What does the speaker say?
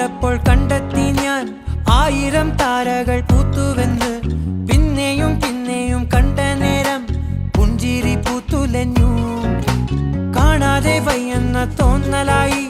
കേട്ടപ്പോൾ കണ്ടെത്തി ഞാൻ 1000 താരകൾ പൂത്തുവെന്ന്. പിന്നെയും പിന്നെയും കണ്ട നേരം പുഞ്ചിരി പൂത്തുലഞ്ഞു. കാണാതെ വയ്യെന്ന തോന്നലായി